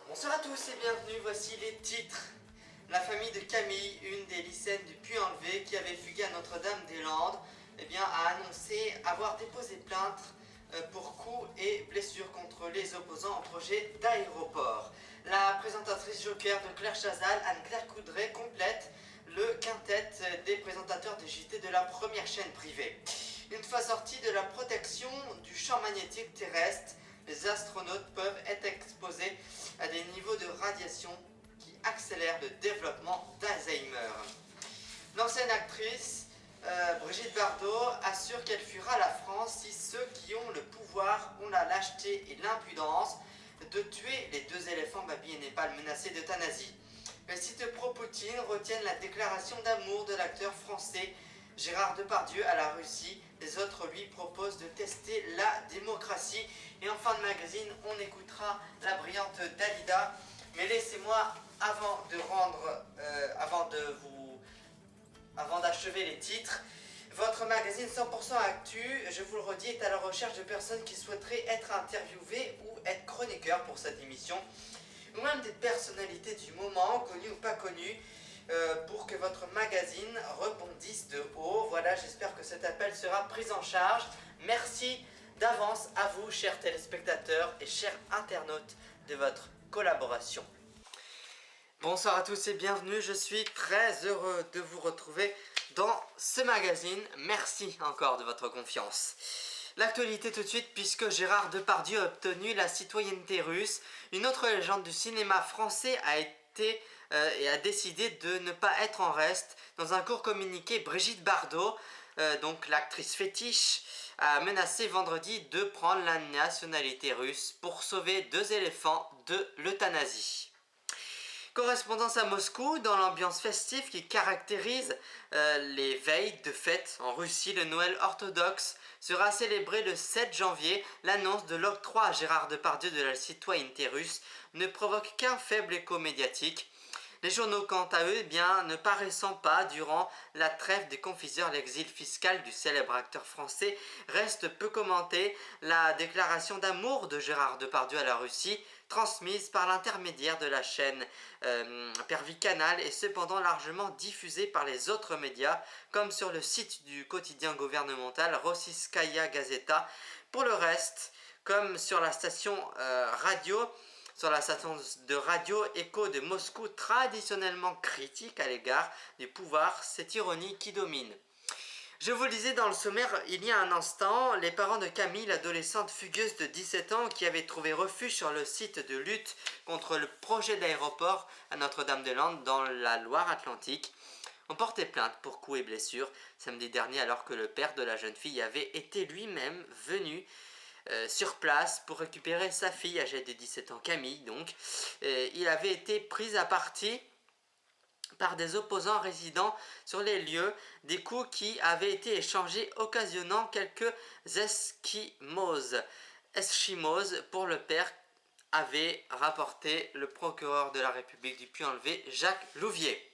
Bonsoir à tous et bienvenue, voici les titres. La famille de Camille, une des lycéennes du Puy-en-Velay qui avait fugué à Notre-Dame-des-Landes, a annoncé avoir déposé plainte pour coups et blessures contre les opposants au projet d'aéroport. La présentatrice Joker de Claire Chazal, Anne-Claire Coudray, complète le quintet des présentateurs de JT de la première chaîne privée. Une fois sortis de la protection du champ magnétique terrestre, les astronautes peuvent être exposés à des niveaux de radiation qui accélèrent le développement d'Alzheimer. L'ancienne actrice Brigitte Bardot assure qu'elle fuira la France si ceux qui ont le pouvoir ont la lâcheté et l'impudence de tuer les deux éléphants Babi et Népal menacés d'euthanasie. Les sites pro-Poutine retiennent la déclaration d'amour de l'acteur français Gérard Depardieu à la Russie. Les autres lui proposent de tester la démocratie. Et en fin de magazine, on écoutera la brillante Dalida. Mais laissez-moi, avant d'achever les titres, votre magazine 100% Actu, je vous le redis, est à la recherche de personnes qui souhaiteraient être interviewées ou être chroniqueurs pour cette émission, ou même des personnalités du moment, connues ou pas connues, pour que votre magazine rebondisse de haut. Voilà, j'espère que cet appel sera pris en charge. Merci d'avance à vous, chers téléspectateurs et chers internautes, de votre collaboration. Bonsoir à tous et bienvenue, je suis très heureux de vous retrouver dans ce magazine. Merci encore de votre confiance. L'actualité tout de suite, puisque Gérard Depardieu a obtenu la citoyenneté russe. Une autre légende du cinéma français a décidé de ne pas être en reste. Dans un court communiqué, Brigitte Bardot, donc l'actrice fétiche, a menacé vendredi de prendre la nationalité russe pour sauver deux éléphants de l'euthanasie. Correspondance à Moscou, dans l'ambiance festive qui caractérise les veilles de fête en Russie, le Noël orthodoxe sera célébré le 7 janvier. L'annonce de l'octroi à Gérard Depardieu de la citoyenneté russe ne provoque qu'un faible écho médiatique. Les journaux, quant à eux, ne paraissant pas durant la trêve des confiseurs, l'exil fiscal du célèbre acteur français reste peu commenté. La déclaration d'amour de Gérard Depardieu à la Russie, transmise par l'intermédiaire de la chaîne Pervy Canal, est cependant largement diffusée par les autres médias, comme sur le site du quotidien gouvernemental Rossiyskaya Gazeta. Pour le reste, comme sur la station de radio Écho de Moscou, traditionnellement critique à l'égard du pouvoir, c'est ironie qui domine. Je vous le disais dans le sommaire il y a un instant, les parents de Camille, l'adolescente fugueuse de 17 ans qui avait trouvé refuge sur le site de lutte contre le projet d'aéroport à Notre-Dame-des-Landes dans la Loire-Atlantique, ont porté plainte pour coups et blessures samedi dernier, alors que le père de la jeune fille avait été lui-même venu sur place pour récupérer sa fille âgée de 17 ans, Camille donc. Il avait été pris à partie par des opposants résidant sur les lieux, des coups qui avaient été échangés occasionnant quelques eschimoses pour le père, avait rapporté le procureur de la République du Puy-en-Velay, Jacques Louvier.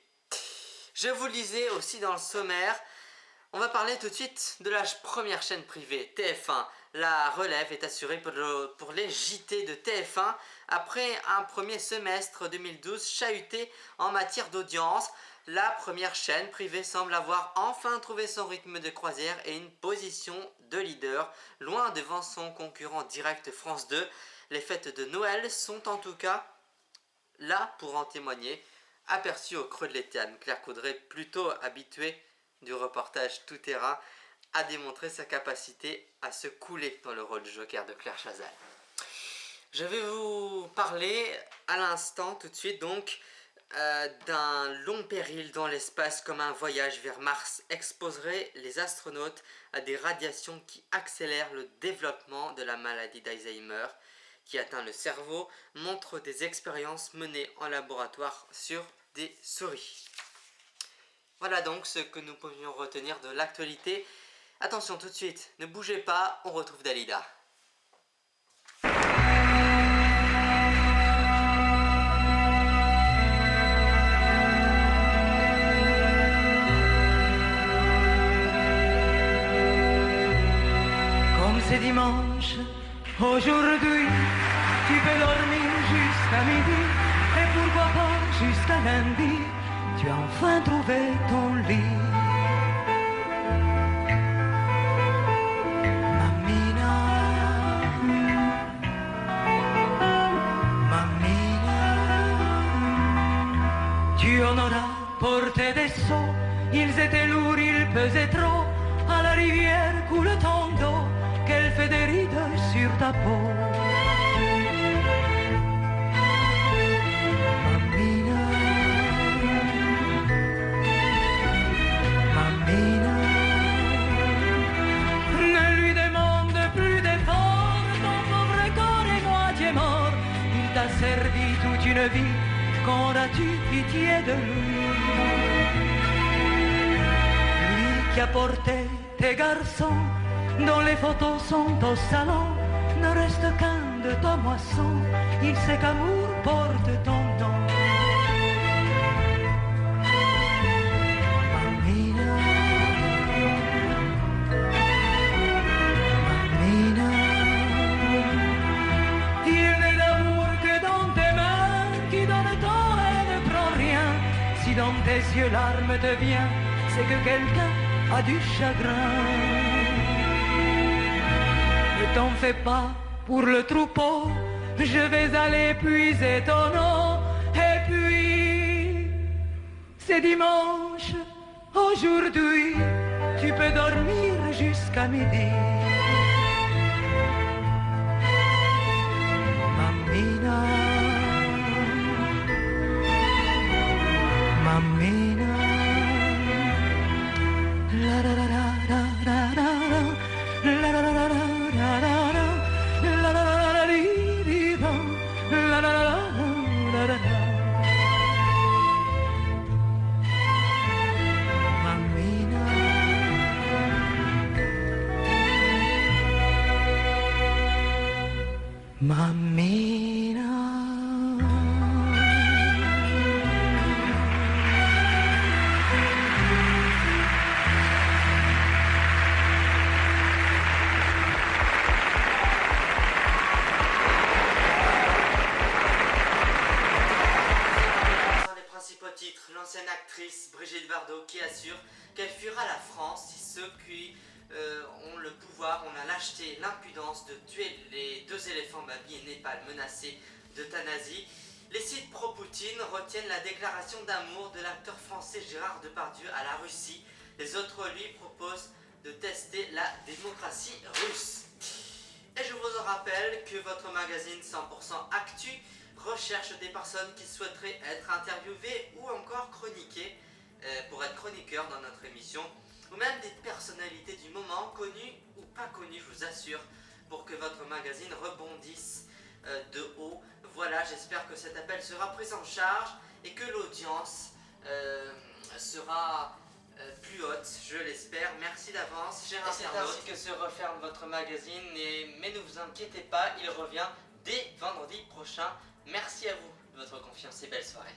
Je vous le disais aussi dans le sommaire, on va parler tout de suite de la première chaîne privée, TF1. La relève est assurée pour les JT de TF1 après un premier semestre 2012 chahuté en matière d'audience. La première chaîne privée semble avoir enfin trouvé son rythme de croisière et une position de leader, loin devant son concurrent direct France 2. Les fêtes de Noël sont en tout cas là pour en témoigner. Aperçu au creux de l'été, Anne-Claire Coudray, plutôt habituée du reportage tout-terrain, a démontré sa capacité à se couler dans le rôle de Joker de Claire Chazal. Je vais vous parler à l'instant, tout de suite donc, d'un long péril dans l'espace, comme un voyage vers Mars exposerait les astronautes à des radiations qui accélèrent le développement de la maladie d'Alzheimer qui atteint le cerveau, montre des expériences menées en laboratoire sur des souris. Voilà donc ce que nous pouvions retenir de l'actualité. Attention tout de suite, ne bougez pas, on retrouve Dalida. Comme c'est dimanche, aujourd'hui, tu peux dormir jusqu'à midi. jusqu'à lundi, tu as enfin trouvé ton lit. Mammina, mammina, tu en auras porté des seaux, ils étaient lourds, ils pesaient trop. À la rivière coule ton dos, qu'elle fait des rides sur ta peau. Mammina, mammina, ne lui demande plus d'efforts, ton pauvre corps est moitié mort. Il t'a servi toute une vie, qu'auras-tu pitié de lui? Lui qui a porté tes garçons, dont les photos sont au salon, ne reste qu'un de ta moisson, il sait qu'amour porte ton nom. Mammina, mammina, il n'est d'amour que dans tes mains, qui donne tout et ne prend rien. Si dans tes yeux larmes te vient, c'est que quelqu'un a du chagrin. Ne t'en fais pas pour le troupeau, je vais aller puiser ton eau. Et puis, c'est dimanche, aujourd'hui, tu peux dormir jusqu'à midi. Mammina, mammina, la la la la la la la la la la la la. Mammina. Les principaux titres, l'ancienne actrice Brigitte Bardot qui assure qu'elle fuira la France si ceux qui ont le pouvoir, ont la lâcheté, l'impudence de tuer les 2 éléphants Babi et Népal menacés d'euthanasie. Les sites pro-Poutine retiennent la déclaration d'amour de l'acteur français Gérard Depardieu à la Russie. Les autres lui proposent de tester la démocratie russe. Et je vous en rappelle que votre magazine 100% Actu recherche des personnes qui souhaiteraient être interviewées ou encore chroniquées pour être chroniqueurs dans notre émission, ou même des personnalités du moment, connues ou pas connues, je vous assure, pour que votre magazine rebondisse de haut. Voilà, j'espère que cet appel sera pris en charge et que l'audience sera plus haute, je l'espère. Merci d'avance, cher internaute. C'est ainsi que se referme votre magazine, mais ne vous inquiétez pas, il revient dès vendredi prochain. Merci à vous de votre confiance et belle soirée.